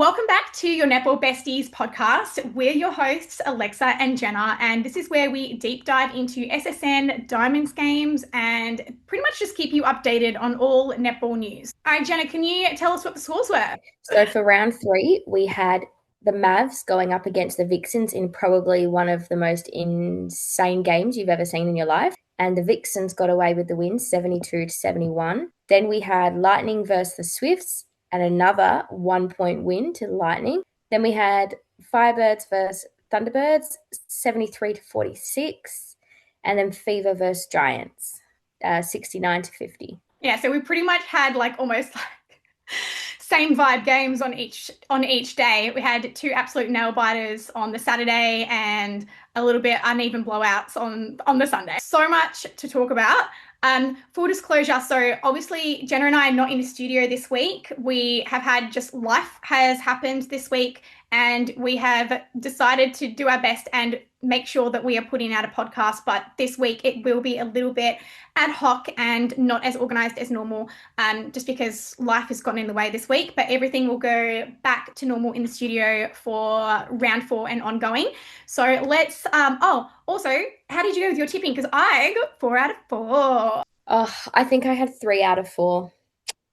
Welcome back to your Netball Besties podcast. We're your hosts, Alexa and Jenna, and this is where we deep dive into SSN Diamonds games and pretty much just keep you updated on all netball news. All right, Jenna, can you tell us what the scores were? So for round three, we had the Mavs going up against the Vixens in probably one of the most insane games you've ever seen in your life. And the Vixens got away with the win, 72-71. Then we had Lightning versus the Swifts and another 1 point win to Lightning. Then we had Firebirds versus Thunderbirds, 73-46. And then Fever versus Giants, 69-50. Yeah, so we pretty much had almost same vibe games on each day. We had two absolute nail biters on the Saturday and a little bit uneven blowouts on the Sunday. So much to talk about. Full disclosure, so obviously Jenna and I are not in the studio this week. We have had just life has happened this week, and we have decided to do our best and make sure that we are putting out a podcast. But this week it will be a little bit ad hoc and not as organized as normal, just because life has gotten in the way this week. But everything will go back to normal in the studio for round 4 and ongoing. So let's, also, how did you go with your tipping? Because I got 4 out of 4. Oh, I think I had 3 out of 4.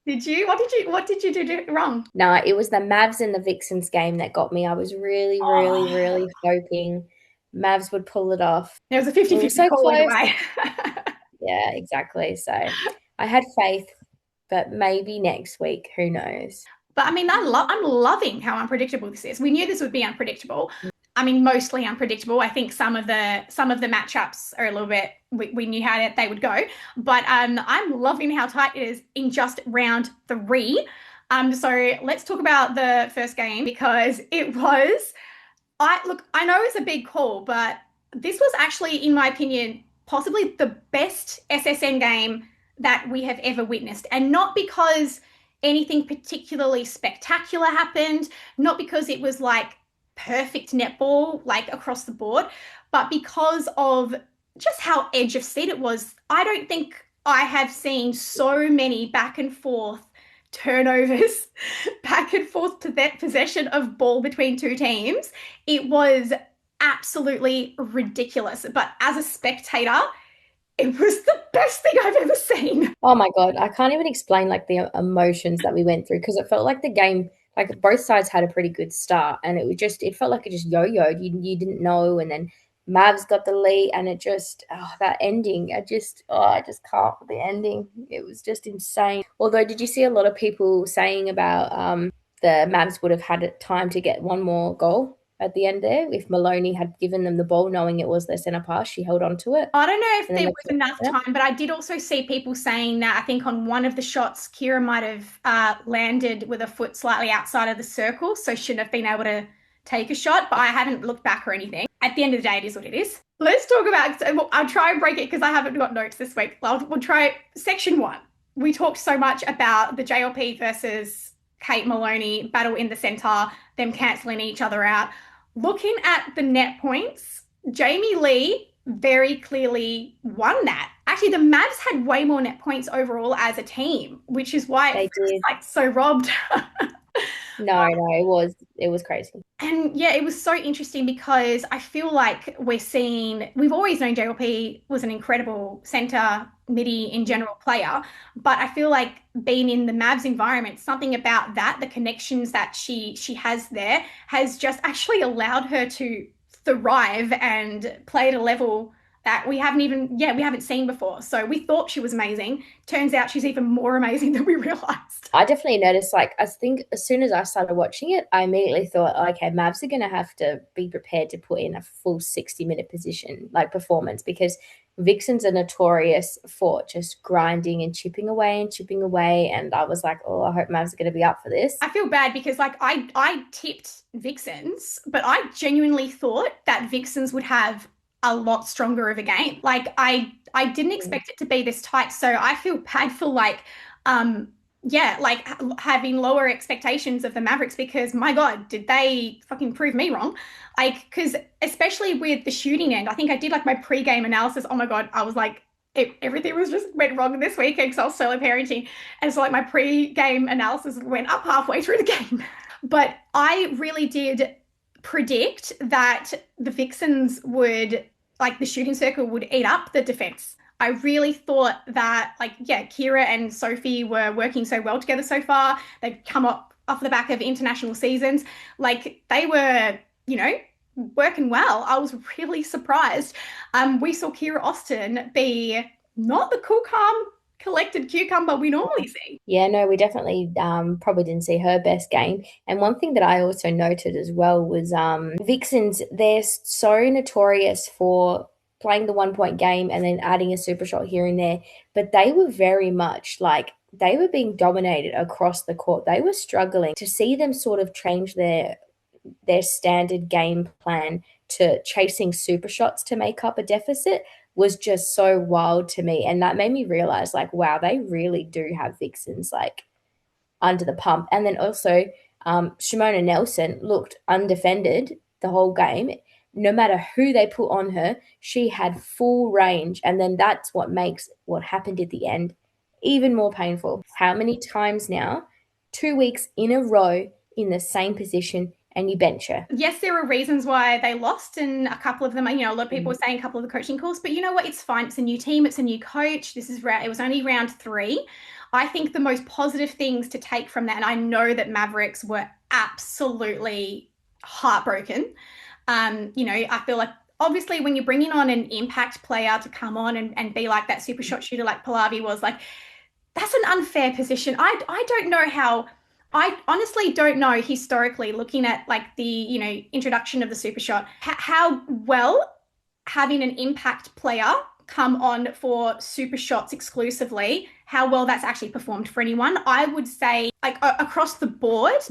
Did you? What did you do wrong? No, it was the Mavs and the Vixens game that got me. I was really, really, really hoping Mavs would pull it off. There was a We were 50-50 so call either close. way. Yeah, exactly. So I had faith, but maybe next week, who knows? But I mean, I'm loving how unpredictable this is. We knew this would be unpredictable. I mean, mostly unpredictable. I think some of the matchups are a little bit. We knew how they would go, but I'm loving how tight it is in just round 3. So let's talk about the first game because it was. I know it's a big call, but this was actually, in my opinion, possibly the best SSN game that we have ever witnessed, and not because anything particularly spectacular happened, not because it was perfect netball across the board, but because of just how edge of seat it was. I don't think I have seen so many back and forth turnovers, back and forth to that possession of ball between two teams. It was absolutely ridiculous. But as a spectator, it was the best thing I've ever seen. Oh my God, I can't even explain the emotions that we went through because it felt like the game, both sides had a pretty good start, and it felt like it just yo-yoed. You didn't know, and then Mavs got the lead, and it just that ending. I just can't with the ending. It was just insane. Although, did you see a lot of people saying about the Mavs would have had time to get one more goal at the end there if Maloney had given them the ball, knowing it was their centre pass? She held on to it. I don't know if there was enough time, but I did also see people saying that I think on one of the shots, Kira might have landed with a foot slightly outside of the circle, so shouldn't have been able to take a shot, but I haven't looked back or anything. At the end of the day, it is what it is. Let's talk about, I'll try and break it because I haven't got notes this week. We'll try section 1. We talked so much about the JLP versus Kate Maloney battle in the centre, them cancelling each other out. Looking at the net points, Jamie Lee very clearly won that. Actually, the Mavs had way more net points overall as a team, which is why it was so robbed. No, it was crazy. And yeah, it was so interesting because I feel like we've always known JLP was an incredible center, midi in general player, but I feel like being in the Mavs environment, something about that, the connections that she has there has just actually allowed her to thrive and play at a level that we haven't seen before. So we thought she was amazing. Turns out she's even more amazing than we realized. I definitely noticed, I think as soon as I started watching it, I immediately thought, okay, Mavs are going to have to be prepared to put in a full 60-minute performance, because Vixens are notorious for just grinding and chipping away. And I was like, oh, I hope Mavs are going to be up for this. I feel bad because I tipped Vixens, but I genuinely thought that Vixens would have a lot stronger of a game. I didn't expect it to be this tight. So I feel bad for having lower expectations of the Mavericks, because my God, did they fucking prove me wrong? Because especially with the shooting end, I think I did my pre-game analysis. Oh my God, I was like, everything was just went wrong this weekend because I was solo parenting. And so my pre-game analysis went up halfway through the game. But I really did predict that the Vixens would, like, the shooting circle would eat up the defense. I really thought that, like, yeah, Kira and Sophie were working so well together so far. They'd come up off the back of international seasons. Like, they were, working well. I was really surprised. We saw Kira Austin be not the cool, calm, collected cucumber we normally see. Yeah, no, we definitely probably didn't see her best game. And one thing that I also noted as well was Vixens, they're so notorious for playing the 1 point game and then adding a super shot here and there. But they were very much like they were being dominated across the court. They were struggling to see them sort of change their standard game plan to chasing super shots to make up a deficit was just so wild to me. And that made me realize, like, wow, they really do have Vixens like under the pump. And then also, Shimona Nelson looked undefended the whole game. No matter who they put on her, she had full range. And then that's what makes what happened at the end even more painful. How many times now, 2 weeks in a row in the same position, and you bench her? Yes, there are reasons why they lost, and a couple of them, a lot of people were saying a couple of the coaching calls, but you know what? It's fine. It's a new team. It's a new coach. It was only round 3. I think the most positive things to take from that, and I know that Mavericks were absolutely heartbroken. I feel like obviously when you're bringing on an impact player to come on and be like that super shot shooter like Pallavi was, like, that's an unfair position. I don't know how. I honestly don't know historically, looking at like the introduction of the super shot, how well having an impact player come on for super shots exclusively, how well that's actually performed for anyone. I would say, like, across the board,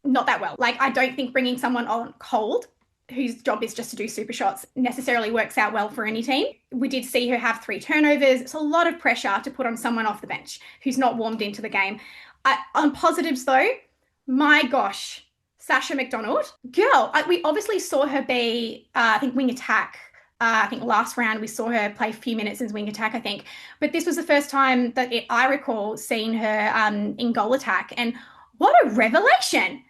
not that well. Like, I don't think bringing someone on cold whose job is just to do super shots necessarily works out well for any team. We did see her have 3 turnovers. It's a lot of pressure to put on someone off the bench who's not warmed into the game. On positives, though, my gosh, Sasha McDonald, girl, we obviously saw her be, I think, wing attack. I think last round we saw her play a few minutes as wing attack, I think. But this was the first time that I recall seeing her in goal attack. And what a revelation!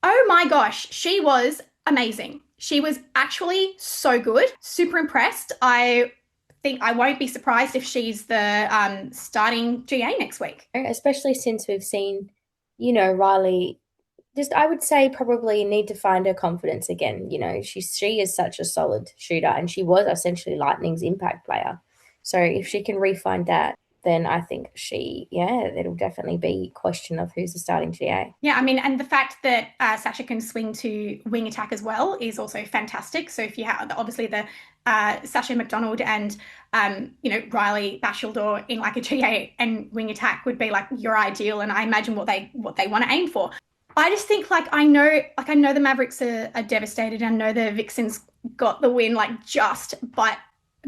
Oh my gosh, she was amazing. She was actually so good. Super impressed. I think I won't be surprised if she's the starting GA next week. Especially since we've seen, Riley just, I would say, probably need to find her confidence again. She is such a solid shooter, and she was essentially Lightning's impact player. So if she can re-find that, then I think it'll definitely be a question of who's the starting GA. Yeah, I mean, and the fact that Sasha can swing to wing attack as well is also fantastic. So if you have obviously the Sasha McDonald and Riley Bashildor in like a GA and wing attack would be like your ideal, and I imagine what they want to aim for. I just think, I know the Mavericks are devastated. I know the Vixens got the win, but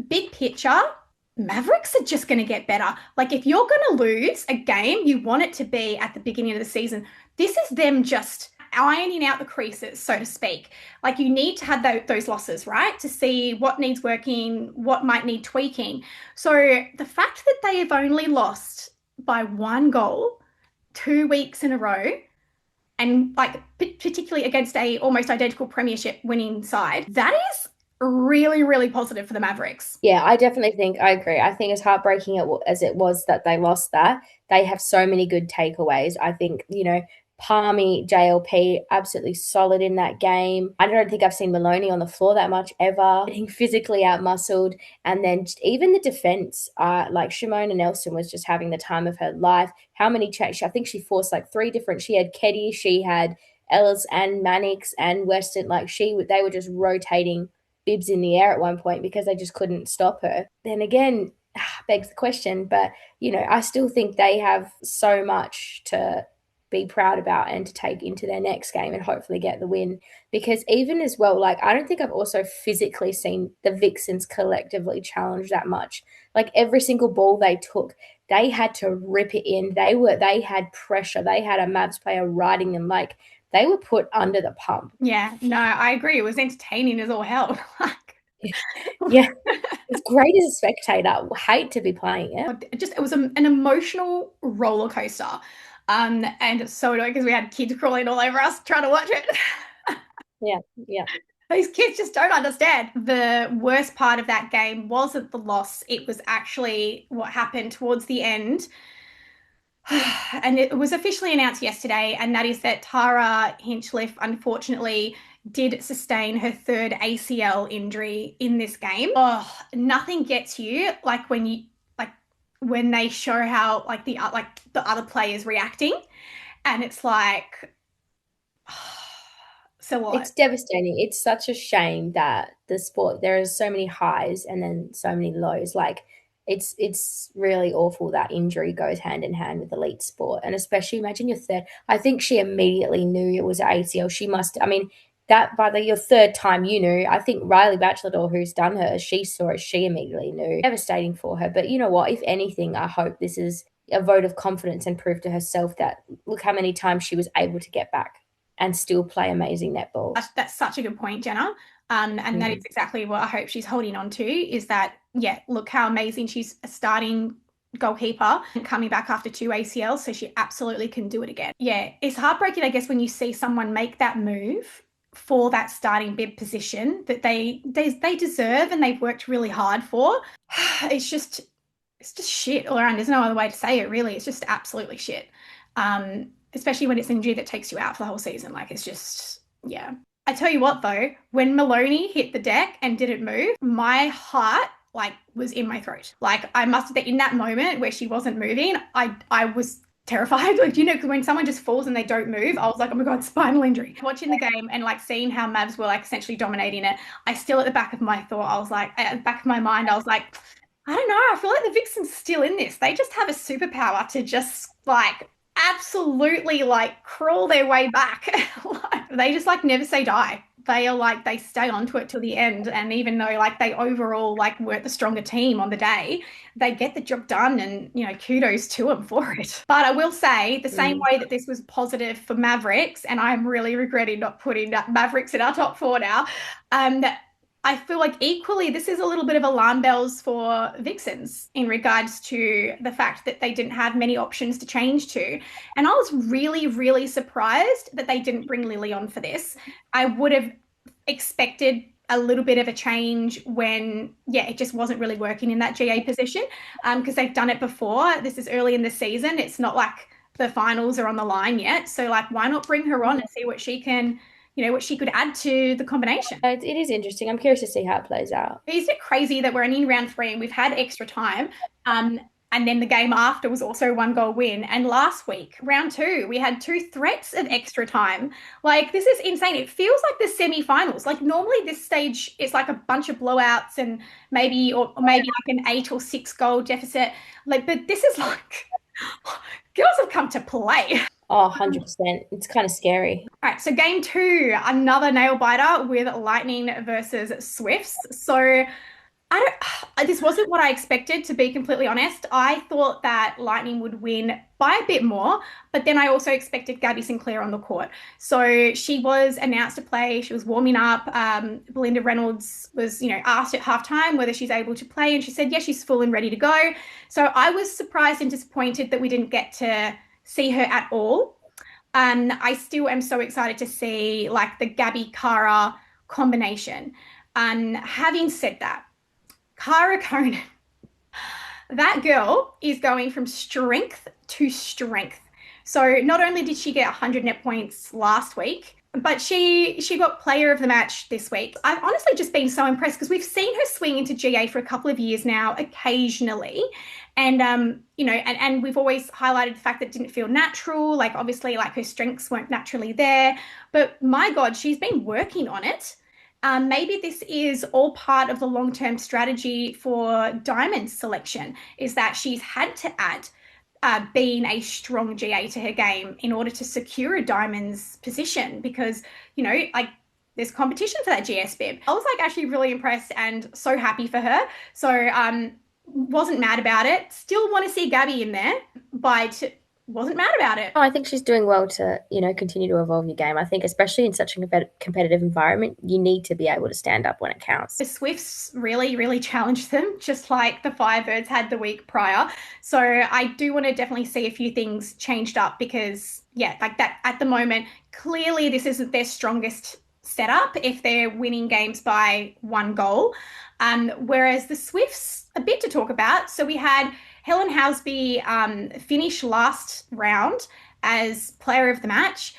big picture, Mavericks are just going to get better. Like, if you're going to lose a game, you want it to be at the beginning of the season. This is them just ironing out the creases, so to speak. Like, you need to have those losses, right? To see what needs working, what might need tweaking. So the fact that they have only lost by 1 goal 2 weeks in a row, and like particularly against a almost identical premiership winning side, that is really, really positive for the Mavericks. Yeah, I definitely think I agree. I think as heartbreaking as it was that they lost that, they have so many good takeaways. I think, Palmy, JLP, absolutely solid in that game. I don't think I've seen Maloney on the floor that much ever, getting physically outmuscled. And then even the defense, like Shimona Nelson was just having the time of her life. How many checks? I think she forced like 3 different. She had Keddy, she had Ellis and Mannix and Weston. Like they were just rotating bibs in the air at one point because they just couldn't stop her. Then again, begs the question, but I still think they have so much to be proud about and to take into their next game and hopefully get the win. Because even as well, like, I don't think I've also physically seen the Vixens collectively challenge that much. Like, every single ball they took, they had to rip it in. They had pressure. They had a Mavs player riding them. Like, they were put under the pump. Yeah, no, I agree. It was entertaining as all hell. Yeah, it's great as a spectator. I hate to be playing it. It was an emotional roller coaster. And it's so annoying because we had kids crawling all over us trying to watch it. Yeah, yeah. These kids just don't understand. The worst part of that game wasn't the loss, it was actually what happened towards the end. And it was officially announced yesterday, and that is that Tara Hinchliffe unfortunately did sustain her third ACL injury in this game. Oh, nothing gets you like when they show how the other players reacting, and it's like, so what? It's devastating. It's such a shame that the sport there are so many highs and then so many lows. Like it's really awful that injury goes hand in hand with elite sport. And especially imagine your third. I think she immediately knew it was ACL. She must I mean that by your third time you knew. I think Riley Batchelor, who's done her, she saw it, she immediately knew. Devastating for her. But you know what? If anything, I hope this is a vote of confidence and proof to herself that look how many times she was able to get back and still play amazing netball. That's such a good point, Jenna. And that is Mm. exactly what I hope she's holding on to is that, yeah, look how amazing she's a starting goalkeeper and coming back after two ACLs, so she absolutely can do it again. Yeah, it's heartbreaking, I guess, when you see someone make that move for that starting bib position that they deserve and they've worked really hard for. It's just shit all around. There's no other way to say it, really. It's just absolutely shit. Especially when it's an injury that takes you out for the whole season. Like, it's just, yeah. I tell you what, though, when Maloney hit the deck and didn't move, my heart like was in my throat. Like, I must admit, in that moment where she wasn't moving, I was terrified. Like, you know, because when someone just falls and they don't move, I was like, oh my God, spinal injury. Watching the game and like seeing how Mavs were like essentially dominating it, I still at the back of my thought, I was like, at the back of my mind, I was like, I don't know. I feel like the Vixens still in this. They just have a superpower to just like absolutely like crawl their way back. Like, they just like never say die. They are like they stay onto it till the end. And even though like they overall like weren't the stronger team on the day, they get the job done and you know, kudos to them for it. But I will say the same Mm. way that this was positive for Mavericks, and I'm really regretting not putting Mavericks in our top four now. That I feel like equally this is a little bit of alarm bells for Vixens in regards to the fact that they didn't have many options to change to. And I was really, really surprised that they didn't bring Lily on for this. I would have expected a little bit of a change when, yeah, it just wasn't really working in that GA position because they've done it before. This is early in the season. It's not like the finals are on the line yet. So, like, why not bring her on and see what she can, you know, what she could add to the combination? It is interesting. I'm curious to see how it plays out. Isn't it crazy that we're only in round three and we've had extra time? And then the game after was also one goal win. And last week, round two, we had two threats of extra time. Like, this is insane. It feels like the semi-finals. Like, normally this stage is like a bunch of blowouts and or maybe like an 8 or 6 goal deficit. Like, but this is like girls have come to play. Oh, 100%. It's kind of scary. All right, so game two, another nail biter with Lightning versus Swifts. So I don't, this wasn't what I expected, to be completely honest. I thought that Lightning would win by a bit more, but then I also expected Gabby Sinclair on the court. So she was announced to play. She was warming up. Belinda Reynolds was, you know, asked at halftime whether she's able to play, and she said, yes, she's full and ready to go. So I was surprised and disappointed that we didn't get to see her at all. And I still am so excited to see like the Gabby Cara combination. And having said that, Cara Conan, that girl is going from strength to strength. So not only did she get 100 net points last week, but she got player of the match this week. I've honestly just been so impressed because we've seen her swing into GA for a couple of years now, occasionally. And you know, and we've always highlighted the fact that it didn't feel natural. Like obviously, like her strengths weren't naturally there. But my God, she's been working on it. Maybe this is all part of the long-term strategy for Diamond's selection, is that she's had to add being a strong GA to her game in order to secure a Diamond's position because, you know, like there's competition for that GS bib. I was like actually really impressed and so happy for her. So wasn't mad about it. Still want to see Gabby in there, but wasn't mad about it. Oh, I think she's doing well to, continue to evolve your game. I think, especially in such a competitive environment, you need to be able to stand up when it counts. The Swifts really, really challenged them, just like the Firebirds had the week prior. So I do want to definitely see a few things changed up because, yeah, like that at the moment, clearly this isn't their strongest setup if they're winning games by one goal. Whereas the Swifts, a bit to talk about. So we had Helen Housby finish last round as player of the match.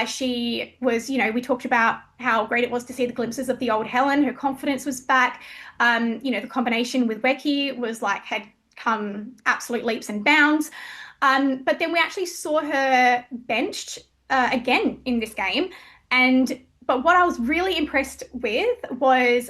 She was, we talked about how great it was to see the glimpses of the old Helen. Her confidence was back. The combination with Becky was like had come absolute leaps and bounds. But then we actually saw her benched again in this game. But what I was really impressed with was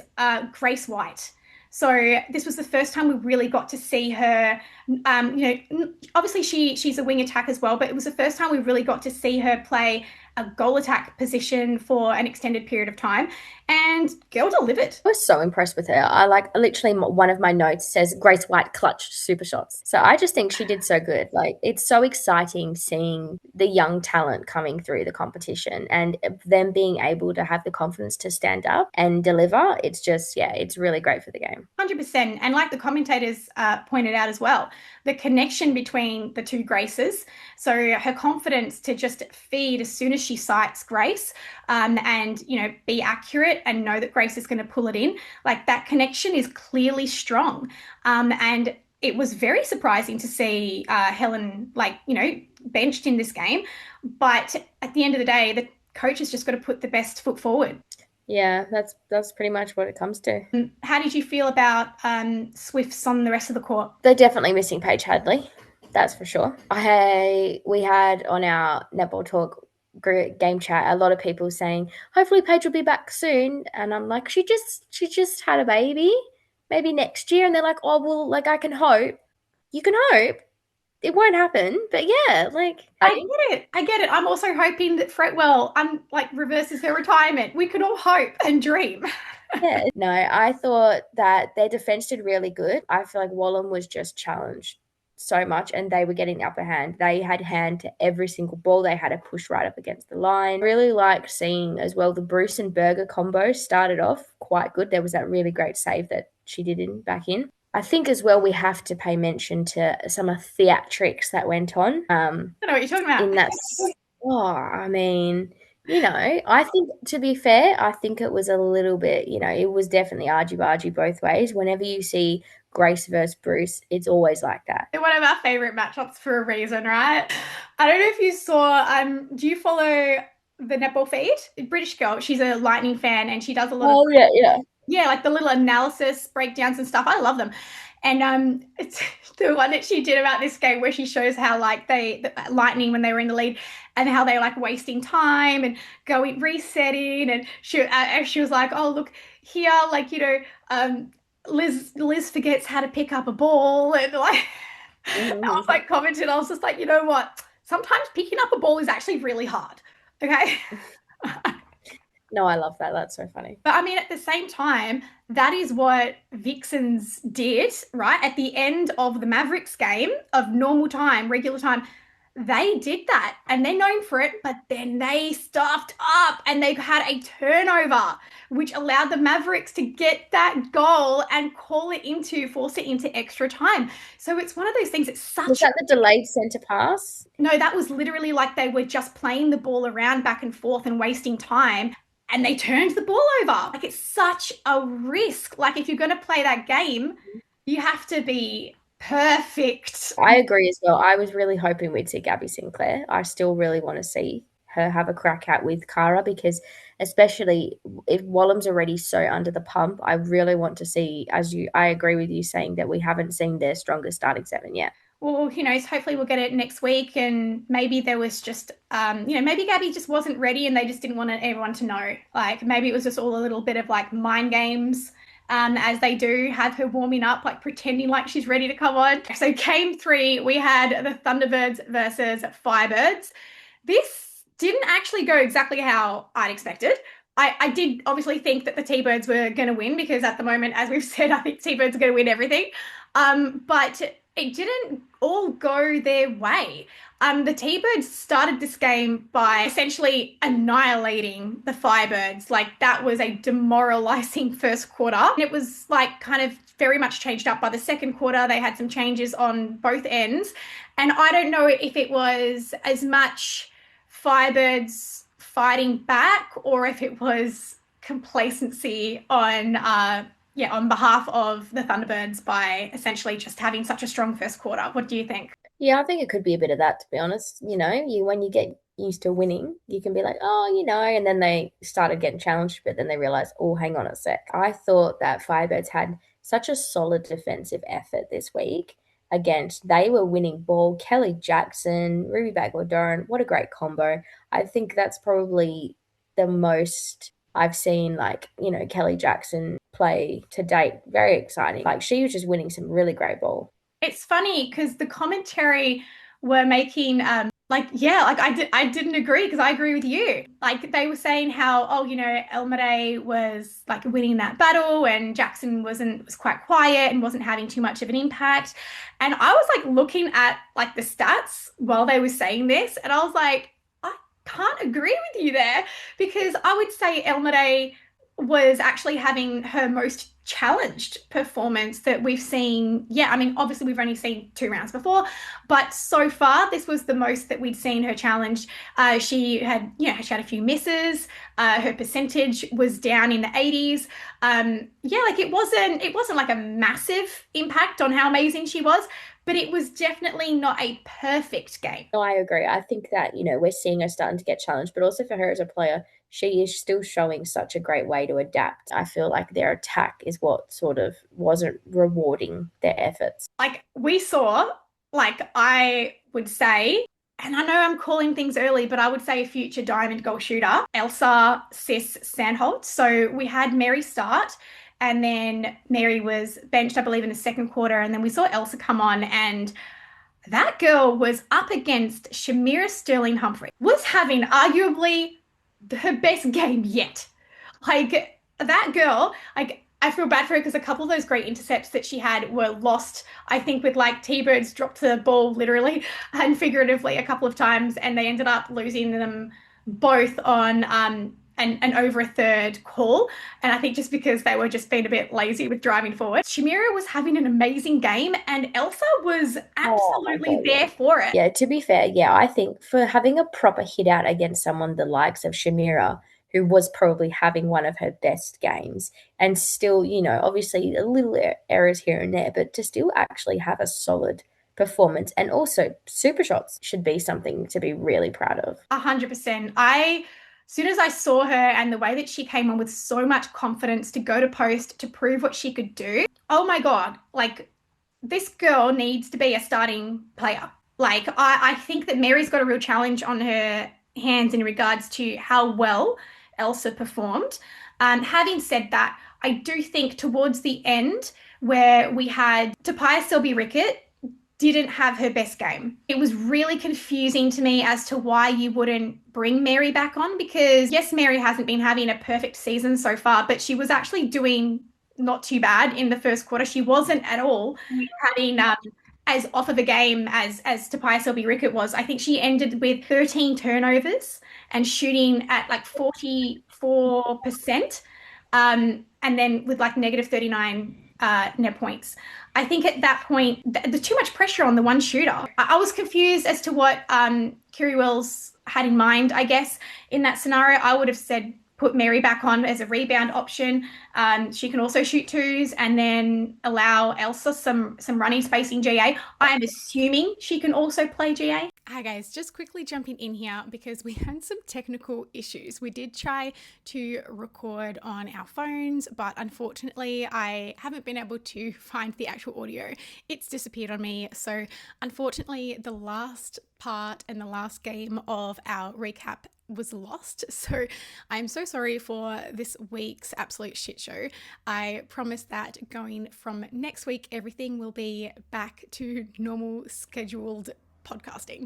Grace White. So this was the first time we really got to see her. Obviously she's a wing attack as well, but it was the first time we really got to see her play a goal attack position for an extended period of time, and girl delivered. I was so impressed with her. I like literally one of my notes says Grace White clutch super shots. So I just think she did so good. Like it's so exciting seeing the young talent coming through the competition and them being able to have the confidence to stand up and deliver. It's just, yeah, it's really great for the game. 100%. And like the commentators pointed out as well, the connection between the two Graces. So her confidence to just feed as soon as she sights Grace and, be accurate and know that Grace is going to pull it in. Like that connection is clearly strong. And it was very surprising to see Helen, benched in this game. But at the end of the day, the coach has just got to put the best foot forward. Yeah, that's pretty much what it comes to. How did you feel about Swifts on the rest of the court? They're definitely missing Paige Hadley. That's for sure. We had on our netball talk game chat a lot of people saying hopefully Paige will be back soon, and I'm like she just had a baby, maybe next year, and they're like, oh well, like I can hope. You can hope. It won't happen, but yeah, like I get it. I'm also hoping that Fretwell reverses her retirement. We could all hope and dream. yeah. No, I thought that their defense did really good. I feel like Wallam was just challenged so much and they were getting the upper hand. They had hand to every single ball. They had a push right up against the line. Really liked seeing as well the Bruce and Berger combo started off quite good. There was that really great save that she did back in. I think as well we have to pay mention to some of the theatrics that went on. I don't know what you're talking about. In that, I mean, I think to be fair, I think it was a little bit, it was definitely argy-bargy both ways. Whenever you see Grace versus Bruce, it's always like that. They're one of our favorite matchups for a reason, right? I don't know if you saw, do you follow the netball feed? British girl, she's a Lightning fan and she does a lot of Yeah. like the little analysis breakdowns and stuff. I love them. And it's the one that she did about this game where she shows how like the Lightning when they were in the lead and how they were like wasting time and going resetting and she was like, oh look here, like Liz forgets how to pick up a ball and like I was like commented. I was just like, you know what? Sometimes picking up a ball is actually really hard. Okay. No, I love that. That's so funny. But I mean, at the same time, that is what Vixens did, right? At the end of the Mavericks game of normal time, regular time, they did that and they're known for it, but then they stuffed up and they had a turnover, which allowed the Mavericks to get that goal and force it into extra time. So it's one of those things. Was that the delayed centre pass? No, that was literally like they were just playing the ball around back and forth and wasting time. And they turned the ball over. Like it's such a risk. Like if you're going to play that game, you have to be perfect. I agree as well. I was really hoping we'd see Gabby Sinclair. I still really want to see her have a crack at with Cara because especially if Wallam's already so under the pump, I really want to see, I agree with you saying that we haven't seen their strongest starting seven yet. Well, who knows? Hopefully we'll get it next week. And maybe there was just, maybe Gabby just wasn't ready and they just didn't want everyone to know. Like maybe it was just all a little bit of like mind games as they do have her warming up, like pretending like she's ready to come on. So game 3, we had the Thunderbirds versus Firebirds. This didn't actually go exactly how I'd expected. I did obviously think that the T-Birds were going to win because at the moment, as we've said, I think T-Birds are going to win everything. But it didn't all go their way. The T-Birds started this game by essentially annihilating the Firebirds. Like that was a demoralizing first quarter. And it was like kind of very much changed up by the second quarter. They had some changes on both ends. And I don't know if it was as much Firebirds fighting back or if it was complacency on on behalf of the Thunderbirds by essentially just having such a strong first quarter. What do you think? Yeah, I think it could be a bit of that, to be honest. You when you get used to winning, you can be like, oh, and then they started getting challenged, but then they realized, oh, hang on a sec. I thought that Firebirds had such a solid defensive effort this week against they were winning ball. Kelly Jackson, Ruby Bagwell-Doran, what a great combo. I think that's probably the most I've seen Kelly Jackson play to date. Very exciting. Like she was just winning some really great ball. It's funny because the commentary were making like I didn't agree because I agree with you. Like they were saying how Elmade was like winning that battle and Jackson was quite quiet and wasn't having too much of an impact. And I was like looking at like the stats while they were saying this and I was like I can't agree with you there because I would say Elmade was actually having her most challenged performance that we've seen. Yeah, I mean, obviously we've only seen 2 rounds before, but so far this was the most that we'd seen her challenged. She had a few misses. Her percentage was down in the 80s. Like it wasn't like a massive impact on how amazing she was, but it was definitely not a perfect game. No, I agree. I think that, we're seeing her starting to get challenged, but also for her as a player, she is still showing such a great way to adapt. I feel like their attack is what sort of wasn't rewarding their efforts. Like we saw, like I would say, and I know I'm calling things early, but I would say a future diamond goal shooter, Elsa Sis Sandholt. So we had Mary start, and then Mary was benched, I believe, in the second quarter, and then we saw Elsa come on, and that girl was up against Shamira Sterling Humphrey, was having arguably her best game yet. Like that girl, like I feel bad for her because a couple of those great intercepts that she had were lost. I think with like T-Birds dropped the ball literally and figuratively a couple of times, and they ended up losing them both on an over a third call. And I think just because they were just being a bit lazy with driving forward. Shamira was having an amazing game, and Elsa was Oh my absolutely God, yeah. there for it. Yeah, to be fair, yeah, I think for having a proper hit out against someone the likes of Shamira, who was probably having one of her best games, and still, obviously a little errors here and there, but to still actually have a solid performance and also super shots should be something to be really proud of. 100%. As soon as I saw her and the way that she came on with so much confidence to go to post to prove what she could do, oh my God, like this girl needs to be a starting player. Like I think that Mary's got a real challenge on her hands in regards to how well Elsa performed. Having said that, I do think towards the end where we had Topias Selby Rickett didn't have her best game. It was really confusing to me as to why you wouldn't bring Mary back on because, yes, Mary hasn't been having a perfect season so far, but she was actually doing not too bad in the first quarter. She wasn't at all having as off of a game as Topias Selby Rickett was. I think she ended with 13 turnovers and shooting at like 44%, and then with like negative 39 net points. I think at that point, there's too much pressure on the one shooter. I was confused as to what Kiri Wells had in mind, I guess, in that scenario. I would have said put Mary back on as a rebound option. She can also shoot twos and then allow Elsa some running space in GA. I am assuming she can also play GA. Hi guys, just quickly jumping in here because we had some technical issues. We did try to record on our phones, but unfortunately I haven't been able to find the actual audio. It's disappeared on me. So unfortunately the last part and the last game of our recap was lost. So I'm so sorry for this week's absolute shit show. I promise that going from next week, everything will be back to normal scheduled podcasting.